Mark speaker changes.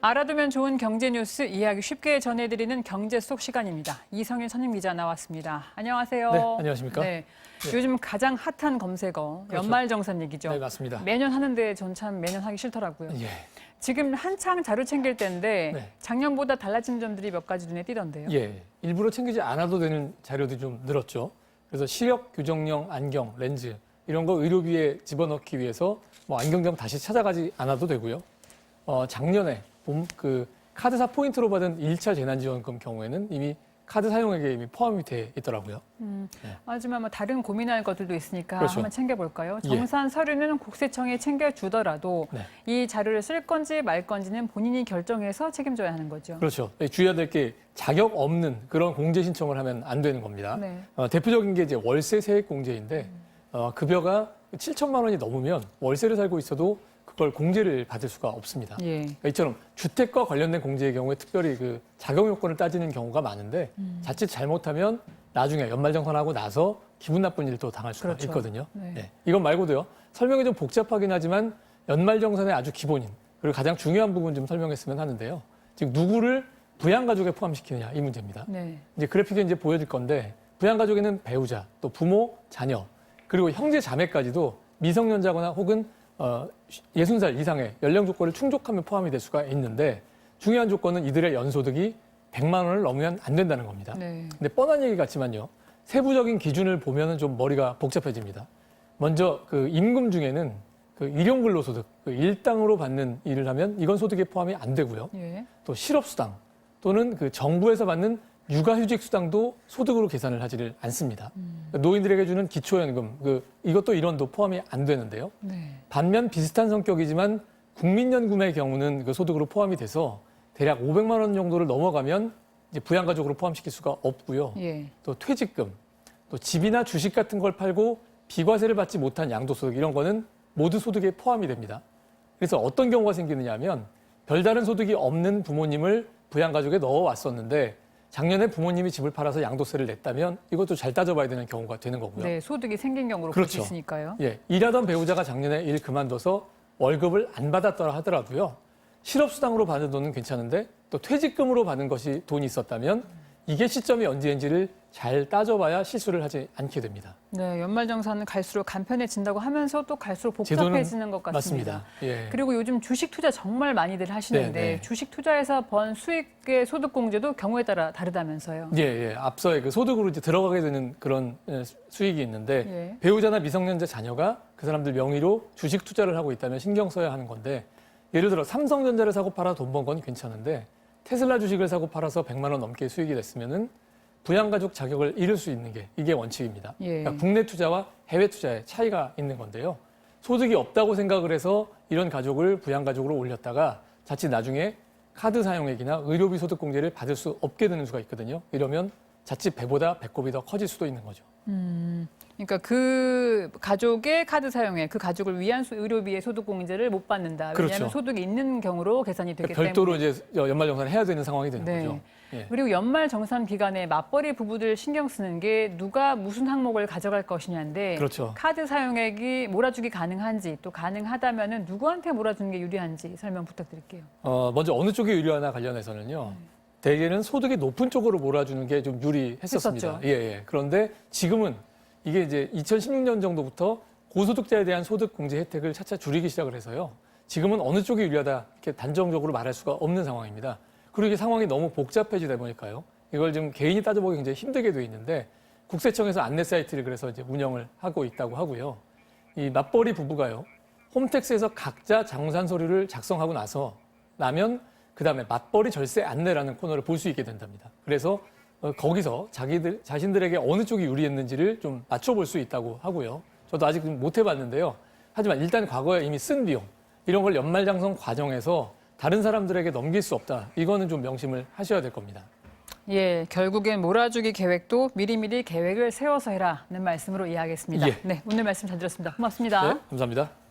Speaker 1: 알아두면 좋은 경제 뉴스 이야기 쉽게 전해드리는 경제 속 시간입니다. 이성일 선임기자 나왔습니다. 안녕하세요.
Speaker 2: 네, 안녕하십니까?
Speaker 1: 네, 요즘 가장 핫한 검색어
Speaker 2: 그렇죠.
Speaker 1: 연말정산 얘기죠.
Speaker 2: 네, 맞습니다.
Speaker 1: 매년 하는데 전 참 매년 하기 싫더라고요.
Speaker 2: 예.
Speaker 1: 지금 한창 자료 챙길 때인데
Speaker 2: 네.
Speaker 1: 작년보다 달라진 점들이 몇 가지 눈에 띄던데요.
Speaker 2: 예. 일부러 챙기지 않아도 되는 자료들이 좀 늘었죠. 그래서 시력 교정용 안경, 렌즈 이런 거 의료비에 집어넣기 위해서 뭐 안경점 다시 찾아가지 않아도 되고요. 작년에 카드사 포인트로 받은 1차 재난지원금 경우에는 이미 카드 사용액에 이미 포함이 돼 있더라고요. 네.
Speaker 1: 하지만 뭐 다른 고민할 것들도 있으니까
Speaker 2: 그렇죠.
Speaker 1: 한번 챙겨볼까요?
Speaker 2: 예.
Speaker 1: 정산 서류는 국세청에 챙겨주더라도
Speaker 2: 네.
Speaker 1: 이 자료를 쓸 건지 말 건지는 본인이 결정해서 책임져야 하는 거죠.
Speaker 2: 그렇죠. 주의해야 될 게 자격 없는 그런 공제 신청을 하면 안 되는 겁니다.
Speaker 1: 네.
Speaker 2: 대표적인 게 이제 월세 세액 공제인데 급여가 7천만 원이 넘으면 월세를 살고 있어도 그걸 공제를 받을 수가 없습니다.
Speaker 1: 예.
Speaker 2: 그러니까 이처럼 주택과 관련된 공제의 경우에 특별히 그 자격 요건을 따지는 경우가 많은데 자칫 잘못하면 나중에 연말정산하고 나서 기분 나쁜 일도 당할 수가
Speaker 1: 그렇죠.
Speaker 2: 있거든요.
Speaker 1: 네.
Speaker 2: 네. 이건 말고도요. 설명이 좀 복잡하긴 하지만 연말정산의 아주 기본인 그리고 가장 중요한 부분 좀 설명했으면 하는데요. 즉 누구를 부양가족에 포함시키느냐 이 문제입니다.
Speaker 1: 네.
Speaker 2: 이제 그래픽에 이제 보여줄 건데 부양가족에는 배우자, 또 부모, 자녀 그리고 형제 자매까지도 미성년자거나 혹은 60살 이상의 연령 조건을 충족하면 포함이 될 수가 있는데 중요한 조건은 이들의 연소득이 100만 원을 넘으면 안 된다는 겁니다.
Speaker 1: 네.
Speaker 2: 근데 뻔한 얘기 같지만요. 세부적인 기준을 보면은 좀 머리가 복잡해집니다. 먼저 그 임금 중에는 그 일용근로소득, 그 일당으로 받는 일을 하면 이건 소득에 포함이 안 되고요.
Speaker 1: 예.
Speaker 2: 또 실업수당 또는 그 정부에서 받는 육아휴직 수당도 소득으로 계산을 하지를 않습니다. 노인들에게 주는 기초연금, 이것도 일원도 포함이 안 되는데요.
Speaker 1: 네.
Speaker 2: 반면 비슷한 성격이지만 국민연금의 경우는 그 소득으로 포함이 돼서 대략 500만 원 정도를 넘어가면 이제 부양가족으로 포함시킬 수가 없고요.
Speaker 1: 예.
Speaker 2: 또 퇴직금, 또 집이나 주식 같은 걸 팔고 비과세를 받지 못한 양도소득 이런 거는 모두 소득에 포함이 됩니다. 그래서 어떤 경우가 생기느냐 하면 별다른 소득이 없는 부모님을 부양가족에 넣어왔었는데 작년에 부모님이 집을 팔아서 양도세를 냈다면 이것도 잘 따져봐야 되는 경우가 되는 거고요.
Speaker 1: 네, 소득이 생긴 경우로 볼 수
Speaker 2: 그렇죠.
Speaker 1: 있으니까요.
Speaker 2: 예, 일하던 배우자가 작년에 일 그만둬서 월급을 안 받았더라 하더라도요. 실업수당으로 받은 돈은 괜찮은데 또 퇴직금으로 받은 것이 돈이 있었다면 이게 시점이 언제인지를 잘 따져봐야 실수를 하지 않게 됩니다.
Speaker 1: 네, 연말정산은 갈수록 간편해진다고 하면서 또 갈수록 복잡해지는 것 같습니다.
Speaker 2: 맞습니다. 예.
Speaker 1: 그리고 요즘 주식 투자 정말 많이들 하시는데
Speaker 2: 네.
Speaker 1: 주식 투자에서 번 수익의 소득 공제도 경우에 따라 다르다면서요.
Speaker 2: 예. 앞서의 그 소득으로 이제 들어가게 되는 그런 수익이 있는데
Speaker 1: 예.
Speaker 2: 배우자나 미성년자 자녀가 그 사람들 명의로 주식 투자를 하고 있다면 신경 써야 하는 건데 예를 들어 삼성전자를 사고 팔아 돈 번 건 괜찮은데 테슬라 주식을 사고 팔아서 100만 원 넘게 수익이 됐으면은 부양가족 자격을 잃을 수 있는 게 이게 원칙입니다.
Speaker 1: 예.
Speaker 2: 그러니까 국내 투자와 해외 투자의 차이가 있는 건데요. 소득이 없다고 생각을 해서 이런 가족을 부양가족으로 올렸다가 자칫 나중에 카드 사용액이나 의료비 소득 공제를 받을 수 없게 되는 수가 있거든요. 이러면 자칫 배보다 배꼽이 더 커질 수도 있는 거죠.
Speaker 1: 그러니까 그 가족의 카드 사용액, 그 가족을 위한 의료비의 소득 공제를 못 받는다. 왜냐하면
Speaker 2: 그렇죠.
Speaker 1: 소득이 있는 경우로 계산이 되기
Speaker 2: 별도로
Speaker 1: 때문에.
Speaker 2: 이제 연말정산을 해야 되는 상황이 되는
Speaker 1: 네.
Speaker 2: 거죠. 예.
Speaker 1: 그리고 연말정산 기간에 맞벌이 부부들 신경 쓰는 게 누가 무슨 항목을 가져갈 것이냐인데
Speaker 2: 그렇죠.
Speaker 1: 카드 사용액이 몰아주기 가능한지 또 가능하다면은 누구한테 몰아주는 게 유리한지 설명 부탁드릴게요.
Speaker 2: 먼저 어느 쪽이 유리하나 관련해서는요. 대개는 소득이 높은 쪽으로 몰아주는 게 좀 유리했었습니다.
Speaker 1: 했었죠.
Speaker 2: 예. 그런데 지금은 이게 이제 2016년 정도부터 고소득자에 대한 소득 공제 혜택을 차차 줄이기 시작을 해서요. 지금은 어느 쪽이 유리하다 이렇게 단정적으로 말할 수가 없는 상황입니다. 그리고 이게 상황이 너무 복잡해지다 보니까요. 이걸 좀 개인이 따져보기 굉장히 힘들게 돼 있는데 국세청에서 안내 사이트를 그래서 이제 운영을 하고 있다고 하고요. 이 맞벌이 부부가요. 홈택스에서 각자 정산 서류를 작성하고 나면 그다음에 맞벌이 절세 안내라는 코너를 볼 수 있게 된답니다. 그래서 거기서 자신들에게 어느 쪽이 유리했는지를 좀 맞춰볼 수 있다고 하고요. 저도 아직 못 해봤는데요. 하지만 일단 과거에 이미 쓴 비용 이런 걸 연말정산 과정에서 다른 사람들에게 넘길 수 없다. 이거는 좀 명심을 하셔야 될 겁니다.
Speaker 1: 예, 결국엔 몰아주기 계획도 미리미리 계획을 세워서 해라는 말씀으로 이해하겠습니다.
Speaker 2: 예.
Speaker 1: 네, 오늘 말씀 잘 들었습니다. 고맙습니다.
Speaker 2: 네, 감사합니다.